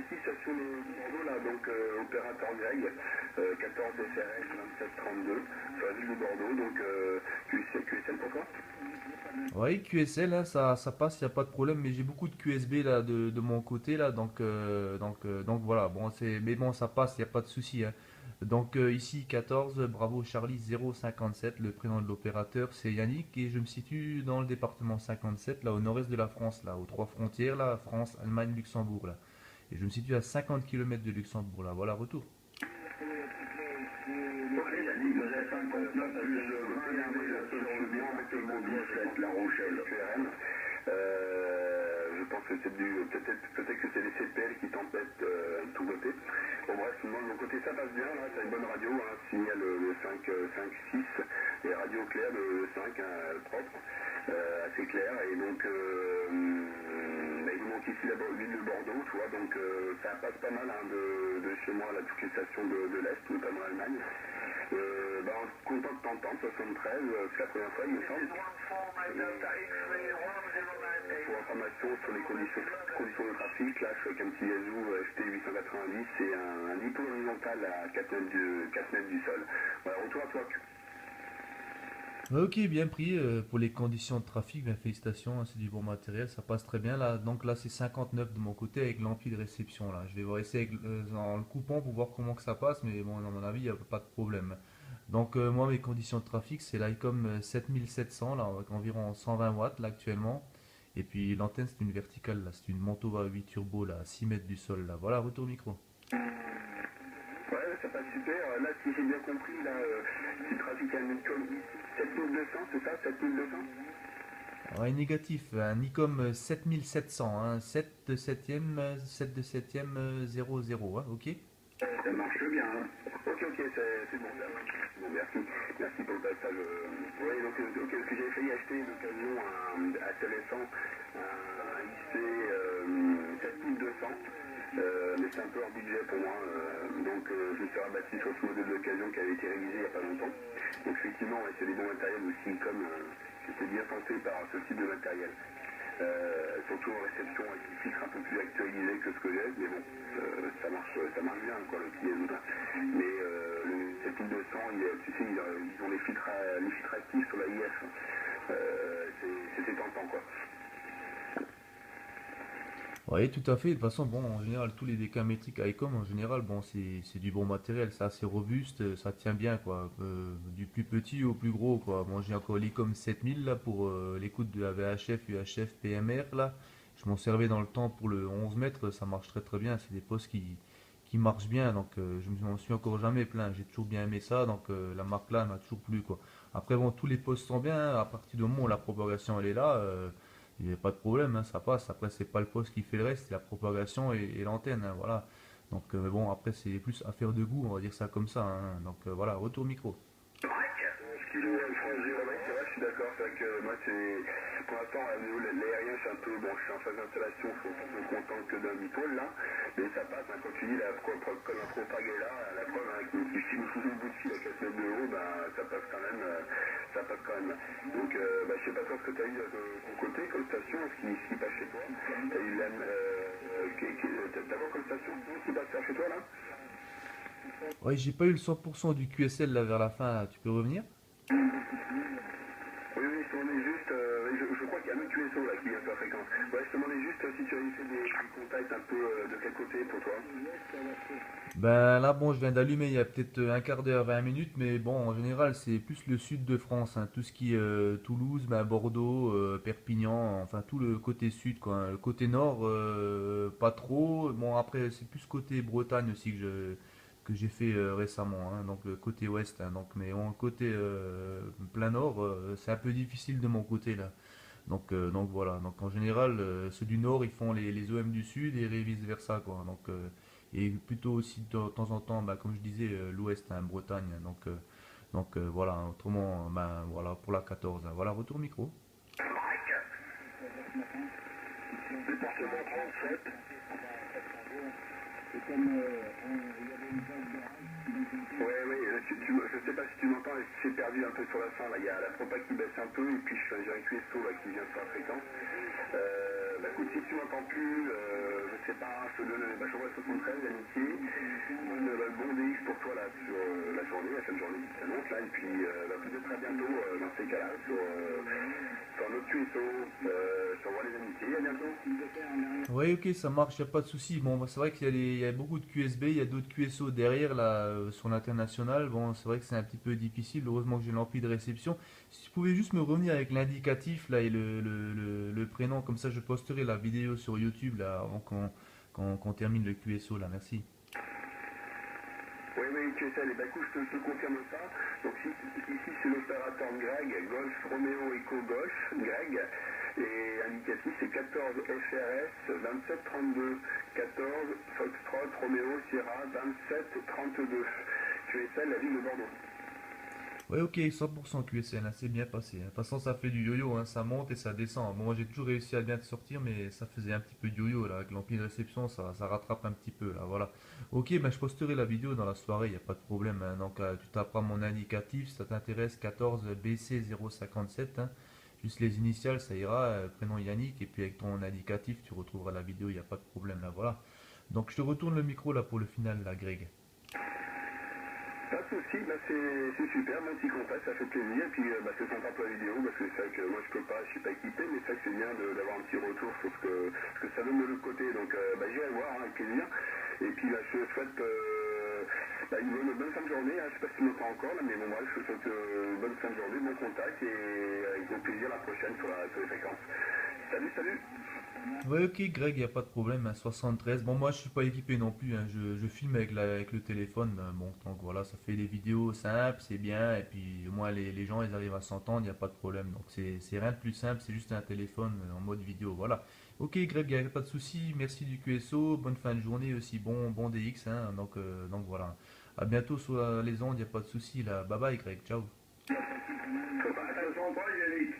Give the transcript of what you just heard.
ici, station de Bordeaux, là, donc opérateur Greg, 14 SRS 2732, sur la ville de Bordeaux, donc QSL pour toi? Oui, QSL, hein, ça passe, il n'y a pas de problème, mais j'ai beaucoup de QSB là de mon côté là, donc voilà, bon mais bon ça passe, il n'y a pas de souci, hein. Donc ici 14, Bravo Charlie 057, le prénom de l'opérateur c'est Yannick et je me situe dans le département 57, là au nord-est de la France, là aux trois frontières, là, France, Allemagne, Luxembourg là. Et je me situe à 50 km de Luxembourg là, voilà, retour. Ok, Yannick, vous avez 59 plus 20, il y a un voyage sur le bien avec le mot 17, La Rochelle, QRM. Je pense que c'est peut-être que c'est les CPL qui t'embêtent de tout côté. Bon bref, moi de mon côté ça passe bien, là, c'est une bonne radio, hein, signal le 5, 6, et radio claire le 5, hein, propre, assez clair, et donc il nous manque ici la ville de Bordeaux, tu vois, donc ça passe pas mal hein, de chez moi à toutes les stations de l'Est, notamment l'Allemagne. Content de t'entendre, 73, c'est la première fois il me semble. Pour information sur les conditions de trafic, là je suis avec un petit Yazoo FT 890, c'est un dipôle horizontal à 4 mètres du sol. Voilà, retour à toi. Ouais, ok, bien pris pour les conditions de trafic, bien félicitations, hein, c'est du bon matériel, ça passe très bien là. Donc là c'est 59 de mon côté avec l'ampli de réception là. Je vais voir essayer en le coupant pour voir comment que ça passe, mais bon, à mon avis, il n'y a pas de problème. Donc moi mes conditions de trafic c'est l'ICOM 7700 là, avec environ 120 watts là actuellement. Et puis l'antenne c'est une verticale là, c'est une Mantova 8 turbo là, à 6 mètres du sol là. Voilà, retour micro. Ouais, ça passe super. Là, si j'ai bien compris, là, tu trafiques un Nikon 7200, c'est ça, 7200? Ouais, négatif, un Nikon 7700, hein, 7 de 7e, 7 de 7e 00, hein, ok? Ça marche bien, hein. Ok, c'est bon, ça marche. Bon, merci pour le passage. Ouais, donc, ok, parce que j'avais failli acheter d'occasion un intéressant, un IC 7200, mais c'est un peu hors budget pour moi, donc je me suis rabattu sur ce modèle d'occasion qui avait été révisé il n'y a pas longtemps. Donc effectivement, ouais, c'est des bons matériels aussi, comme j'étais bien tenté par ce type de matériel. Surtout en réception avec des filtres un peu plus actualisés que ce que j'ai, mais bon, ça marche bien quoi le petit Yazout. Mais le 7200, tu sais, ils ont les filtres actifs sur la IF. C'était tentant quoi. Oui, tout à fait. De toute façon, bon, en général, tous les décamétriques ICOM, en général, bon, c'est du bon matériel, c'est assez robuste, ça tient bien, quoi. Du plus petit au plus gros, quoi. Moi, j'ai encore l'ICOM 7000, là, pour l'écoute de la VHF, UHF, PMR, là. Je m'en servais dans le temps pour le 11 mètres, ça marche très très bien. C'est des postes qui marchent bien, donc je m'en suis encore jamais plaint. J'ai toujours bien aimé ça, donc la marque là m'a toujours plu, quoi. Après, bon, tous les postes sont bien, à partir du moment où la propagation elle est là. Il n'y a pas de problème, hein, ça passe. Après, c'est pas le poste qui fait le reste, c'est la propagation et l'antenne, hein, voilà. Donc, mais bon, après, c'est plus affaire de goût, on va dire ça comme ça, hein. Donc, voilà, retour micro. Kilo France 0, ouais, c'est vrai, je suis d'accord. C'est vrai que moi, pour l'instant, l'aérien, c'est un peu, bon, je suis en phase d'installation, il faut me contenter que d'un dipôle, là, mais ça passe, hein, quand tu dis comme un propagé là, la preuve, hein, avec si vous foutez le bout de fil à 4 mètres de haut, ben, ça passe quand même, ça passe quand même. Donc, je sais pas toi ce que tu as eu de ton côté, comme station, ce qui passe chez toi. T'as eu t'as quoi comme station qui passe chez toi, là? Ouais, j'ai pas eu le 100% du QSL là vers la fin, là. Tu peux revenir? Oui, oui, je te demandais juste, je crois qu'il y a un autre QSO là qui vient sur la fréquence. Ouais, je te demandais juste si tu avais fait des contacts un peu de quel côté pour toi. Ben là, bon, je viens d'allumer il y a peut-être un quart d'heure, 20 minutes, mais bon, en général, c'est plus le sud de France, hein. Tout ce qui est Toulouse, ben, Bordeaux, Perpignan, enfin tout le côté sud, quoi, hein. Le côté nord, pas trop. Bon, après, c'est plus côté Bretagne aussi que j'ai fait récemment, hein, donc le côté ouest, hein, donc, mais bon, côté plein nord, c'est un peu difficile de mon côté là. Donc voilà, donc en général, ceux du nord ils font les OM du sud et vice versa quoi. Donc, et plutôt aussi de temps en temps, bah, comme je disais, l'ouest, hein, Bretagne. Voilà, autrement, ben, voilà pour la 14, hein. Voilà, retour micro. Département 37. Ouais, oui, je sais pas si tu m'entends, j'ai perdu un peu sur la fin, là, il y a la propa qui baisse un peu, et puis j'ai un QSO là, qui vient sur la fréquence. Écoute, si tu m'entends plus, je c'est pas, je te donne bah, je t'envoie 73, l'amitié, bon DX pour toi là sur la journée, la fin de journée qui s'annonce là, et puis bah, peut-être très bientôt dans ces cas-là, sur un autre QSO, je t'envoie les amitiés, à bientôt. Ouais, ok, ça marche, y a pas de souci. Bon, bah, c'est vrai il y a beaucoup de QSB, il y a d'autres QSO derrière là sur l'international. Bon, c'est vrai que c'est un petit peu difficile. Heureusement que j'ai l'ampli de réception. Si tu pouvais juste me revenir avec l'indicatif là et le prénom, comme ça je posterai la vidéo sur YouTube là avant qu'on termine le QSO là. Merci. Oui, oui, QSL, et bah écoute, je te confirme ça. Donc ici c'est l'opérateur Greg, Golf Romeo Echo Golf, Greg, et indicatif c'est 14 FRS 2732, 14 Foxtrot Romeo Sierra 2732. QSL, la ville de Bordeaux. Ouais, ok, 100% QSL, hein, c'est bien passé, hein. De toute façon, ça fait du yo-yo, hein, ça monte et ça descend. Bon, moi, j'ai toujours réussi à bien te sortir, mais ça faisait un petit peu de yo-yo, là, avec l'ampli de réception, ça rattrape un petit peu, là, voilà. Ok, ben, je posterai la vidéo dans la soirée, il n'y a pas de problème, hein. Donc, tu taperas mon indicatif, si ça t'intéresse, 14 BC057, hein. Juste les initiales, ça ira, prénom Yannick, et puis avec ton indicatif, tu retrouveras la vidéo, il n'y a pas de problème, là, voilà. Donc, je te retourne le micro, là, pour le final, là, Greg. Pas de soucis, bah c'est super, merci qu'on fasse, ça fait plaisir. Et puis bah, c'est sympa pour la vidéo, parce que c'est vrai que moi je peux pas, je suis pas équipé, mais c'est vrai que c'est bien d'avoir un petit retour sur ce que ça donne de l'autre côté. Donc bah, j'irai voir hein, avec plaisir. Et puis là, je souhaite bah, une bonne fin de journée. Hein. Je sais pas si tu m'entends encore, là, mais bon, bref, je souhaite une bonne fin de journée, bon contact et avec bon plaisir la prochaine sur les fréquences. Salut, salut! Ouais, ok, Greg, y a pas de problème, hein, 73. Bon, moi, je suis pas équipé non plus, hein, je filme avec le téléphone. Bon, donc voilà, ça fait des vidéos simples, c'est bien. Et puis, au moins, les gens, ils arrivent à s'entendre, y a pas de problème. Donc, c'est rien de plus simple, c'est juste un téléphone en mode vidéo. Voilà. Ok, Greg, y a pas de souci. Merci du QSO. Bonne fin de journée aussi. Bon DX, hein, donc voilà. À bientôt sur les ondes, y a pas de souci là. Bye bye, Greg. Ciao. Attention, pas, Yannick!